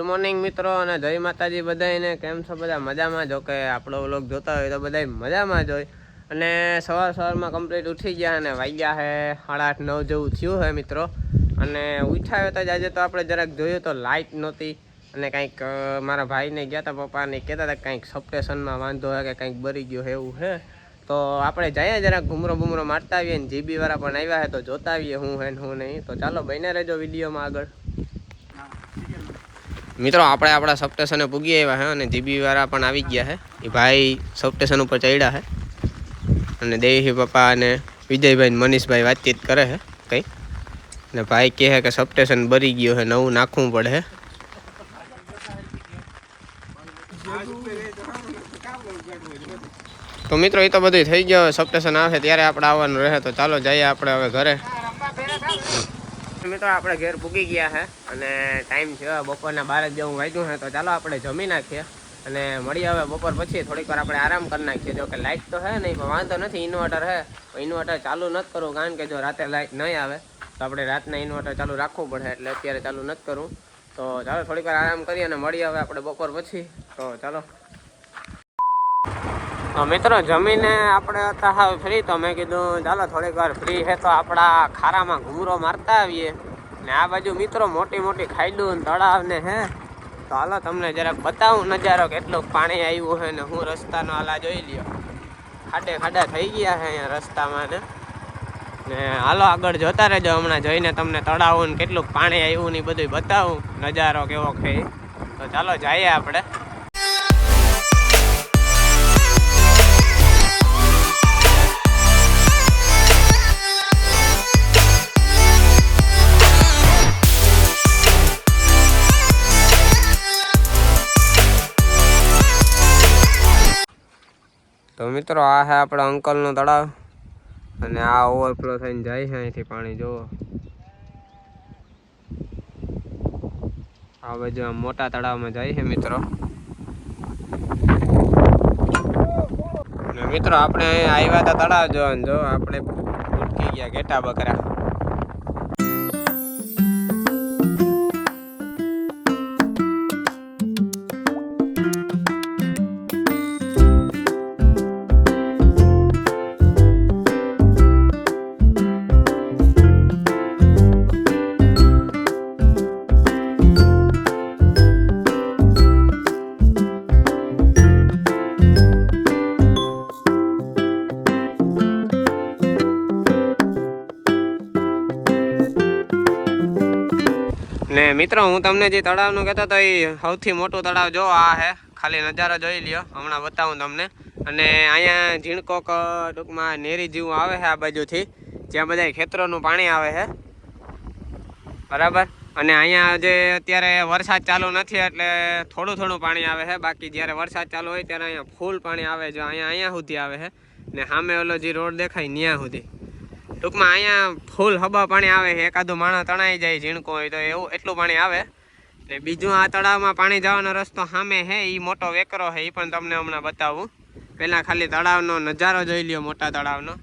Good morning મિત્રો અને જય માતાજી બધાને કેમ છો બધા મજામાં જો કે આપણો વ્લોગ જોતા હોય તો બધા મજામાં જ હોય અને સવારમાં કમ્પ્લીટ ઉઠી ગયા અને વાગ્યા છે 8:30 9 જેવું થયું છે મિત્રો અને ઉઠાયો તો આજે તો આપણે જરાક જોયું તો લાઇટ નહોતી અને કંઈક મારા ભાઈને ગયા હતા પપ્પાને કહેતા હતા કંઈક સબસ્ટેશનમાં વાંધો છે કે કંઈક બરી ગયો છે એવું છે તો આપણે જઈએ જરાક ઘૂમરો મારતા આવીએ ને જીબી વાળા પણ આવ્યા છે તો જોતા આવીએ હું હે ને હું નહીં તો ચાલો બને રહેજો વિડીયોમાં આગળ મિત્રો આપણે આપણા સબસ્ટેશને પૂગી આવ્યા છે અને જીબી વાળા પણ આવી ગયા છે એ ભાઈ સબસ્ટેશન ઉપર ચડ્યા છે અને દેવી પપ્પા અને વિજયભાઈ મનીષભાઈ વાતચીત કરે છે કંઈ અને ભાઈ કહે કે સબસ્ટેશન બરી ગયો છે નવું નાખવું પડે તો મિત્રો એ તો બધું થઈ ગયો સબસ્ટેશન આવે ત્યારે આપણે આવવાનું રહે તો ચાલો જઈએ આપણે હવે ઘરે મિત્રો આપણે ઘેર પૂગી ગયા છે અને ટાઈમ થયો બપોરના 12 જેવું વાગ્યું છે તો ચાલો આપણે જમી નાખીએ અને મળીએ હવે બપોર પછી થોડીક વાર આપણે આરામ કરી નાખીએ જો કે લાઇટ તો છે નહીં પણ વાંધો નથી ઇન્વર્ટર છે ઇન્વર્ટર ચાલુ નથી કરવું કારણ કે જો રાતે લાઇટ નહીં આવે તો આપણે રાતના ઇન્વર્ટર ચાલુ રાખવું પડે એટલે અત્યારે ચાલુ નથી કરવું તો ચાલો થોડીક વાર આરામ કરીએ અને મળીએ હવે આપણે બપોર પછી તો ચાલો તો મિત્રો જમીને આપણે હતા હવે ફ્રી તો મેં કીધું ચાલો થોડીક વાર ફ્રી છે તો આપણા ખારામાં ઘૂમરો મારતા આવીએ ને આ બાજુ મિત્રો મોટી મોટી ખાઈડું ને તળાવ ને હે તો હાલો તમને જરાક બતાવું નજારો કેટલું પાણી આવ્યું છે ને હું રસ્તાનો હાલા જોઈ લ્યો ખાડા થઈ ગયા છે અહીંયા રસ્તામાં ને હાલો આગળ જોતા રહેજો હમણાં જોઈને તમને તળાવ ને કેટલું પાણી આવ્યું ને બધું બતાવું નજારો કેવો છે તો ચાલો જઈએ આપણે તો મિત્રો આ છે આપણા અંકલનું તળાવ અને આ ઓવરફ્લો થઈને જાય છે અહીંથી પાણી જુઓ આ બાજુ આમ મોટા તળાવમાં જાય છે મિત્રો અને મિત્રો આપણે અહીંયા આવ્યા હતા તળાવ જોવાનું જો આપણે ઉટકી ગયા ઘેટા બકરા ને મિત્રો હું તમને જે તળાવનું કહેતો હતો એ સૌથી મોટું તળાવ જો આ છે ખાલી નજારો જોઈ લ્યો હમણાં બતાવું તમને અને અહીંયા ઝીણકોક ટૂંકમાં નેરી જેવું આવે છે આ બાજુથી જ્યાં બધા ખેતરોનું પાણી આવે છે બરાબર અને અહીંયા જે અત્યારે વરસાદ ચાલુ નથી એટલે થોડું પાણી આવે છે બાકી જ્યારે વરસાદ ચાલુ હોય ત્યારે અહીંયા ફૂલ પાણી આવે છે અહીંયા સુધી આવે છે ને સામે ઓલો જે રોડ દેખાય ત્યાં સુધી ટૂંકમાં અહીંયા ફૂલ હબા પાણી આવે છે એકાદું માણસ તણાઈ જાય ઝીણકો હોય તો એવું એટલું પાણી આવે ને બીજું આ તળાવમાં પાણી જવાનો રસ્તો સામે છે એ મોટો વેકરો છે એ પણ તમને હમણાં બતાવું પહેલાં ખાલી તળાવનો નજારો જોઈ લ્યો મોટા તળાવનો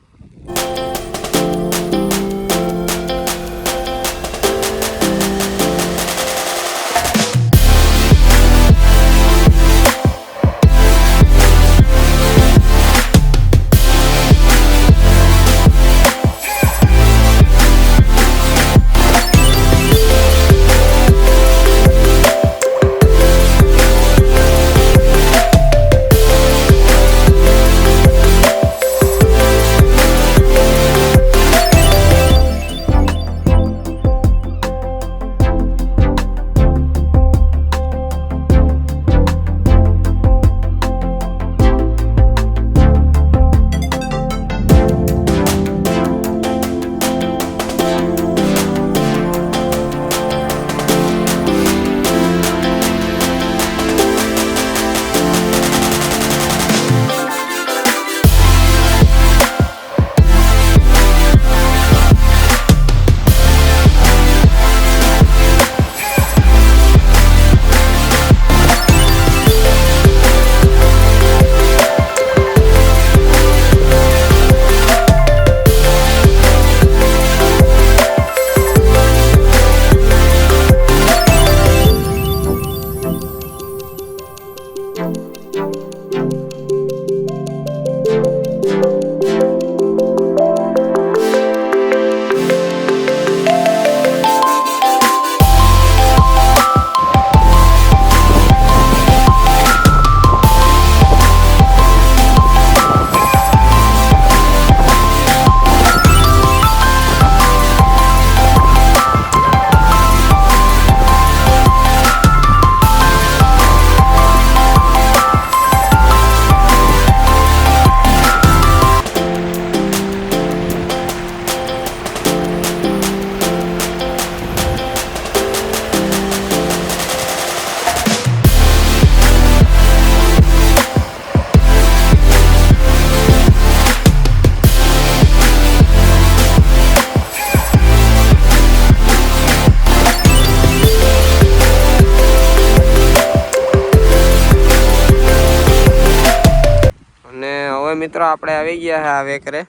મિત્રો આપણે આવી ગયા છે આ વેકરે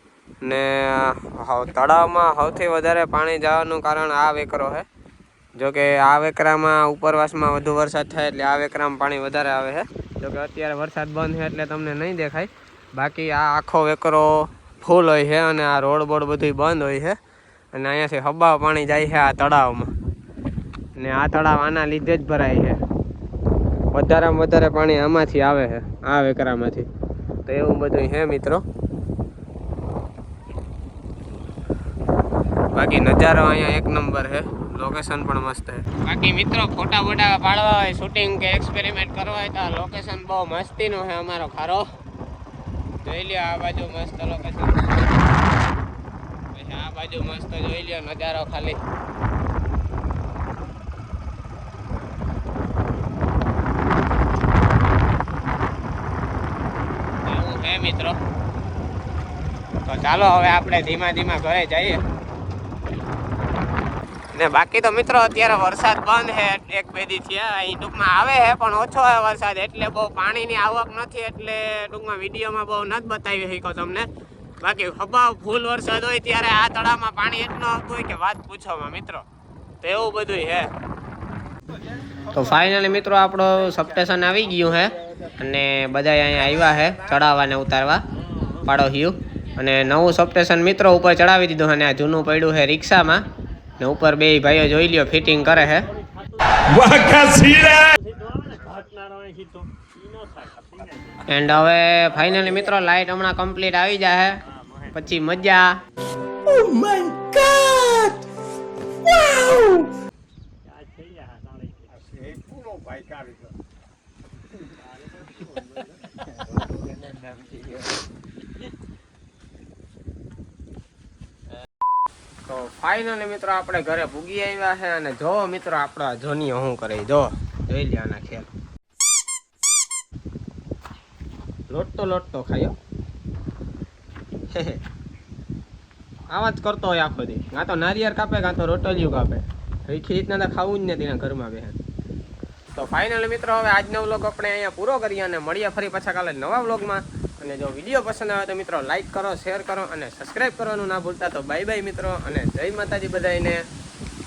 ને તળાવમાં સૌથી વધારે પાણી જવાનું કારણ આ વેકરો છે. જોકે આ વેકરામાં ઉપરવાસમાં વધુ વરસાદ થાય એટલે આ વેકરામાં પાણી વધારે આવે છે. જોકે અત્યારે વરસાદ બંધ છે એટલે તમને નહીં દેખાય. બાકી આ આખો વેકરો ફૂલ હોય છે અને આ રોડ બોડ બધું બંધ હોય છે અને અહીંયાથી હબાવ પાણી જાય છે આ તળાવમાં. ને આ તળાવ આના લીધે જ ભરાય છે. વધારેમાં વધારે પાણી આમાંથી આવે છે, આ વેકરામાંથી. તો એવું બધું છે મિત્રો. બાકી નજારો અહીંયા એક નંબર છે, લોકેશન પણ મસ્ત છે. બાકી મિત્રો ફોટા બોટા પાડવા હોય, શૂટિંગ કે એક્સપેરિમેન્ટ કરવા હોય તો આ લોકેશન બહુ મસ્તીનું છે. અમારો ખારો જોઈ લ્યો, આ બાજુ મસ્ત લોકેશન, પછી આ બાજુ મસ્ત જોઈ લ્યો નજારો ખાલી. એવું છે મિત્રો. તો ચાલો હવે આપણે ધીમા ધીમા ઘરે જઈએ. ને બાકી તો મિત્રો અત્યારે વરસાદ બંધ છે, એક બે દી થયા. અહીં ટૂંકમાં આવે છે પણ ઓછો છે વરસાદ, એટલે બહુ પાણીની આવક નથી, એટલે ટૂંકમાં વિડીયોમાં બહુ નથી બતાવી શકો તમને. બાકી હબાવ ફૂલ વરસાદ હોય ત્યારે આ તળાવમાં પાણી એટલું આવતું હોય કે વાત પૂછોમાં મિત્રો. તો એવું બધું છે. તો ફાઇનલી મિત્રો આપણો સબસ્ટેશન આવી ગયું છે અને બધા અહીંયા આવ્યા છે ચડાવવા ને ઉતારવા પાડોશીઓ. અને નવું સબસ્ટેશન મિત્રો ઉપર ચડાવી દીધું અને આ જૂનું પડ્યું છે રિક્ષામાં. ને ઉપર બે ભાઈઓ જોઈ લ્યો ફિટિંગ કરે છે. એન્ડ હવે ફાઇનલી મિત્રો લાઈટ હમણાં કમ્પ્લીટ આવી જાય પછી મજા. Oh my God! Wow! તો ફાઇનલી મિત્રો આપણે ઘરે પૂગી આવ્યા છે અને જો મિત્રો આપણા જોનીઓ શું કરે, જો જોઈ લે આના ખેલ. લોટતો ખાયો આવા જ કરતો હોય આખો દી. કાં તો નારિયેળ કાપે કાં તો રોટલિયું કાપે. રીખી રીતના તો ખાવું જ નથી એના ઘરમાં બે. તો ફાઇનલી મિત્રો હવે આજનો વ્લોગ આપણે અહીંયા પૂરો કરીએ અને મળીએ ફરી પાછા કાલે નવા વ્લોગમાં. અને જો વિડીયો પસંદ આવે તો મિત્રો લાઈક કરો, શેર કરો અને સબસ્ક્રાઈબ કરવાનું ના ભૂલતા. તો બાય બાય મિત્રો અને જય માતાજી બધાને.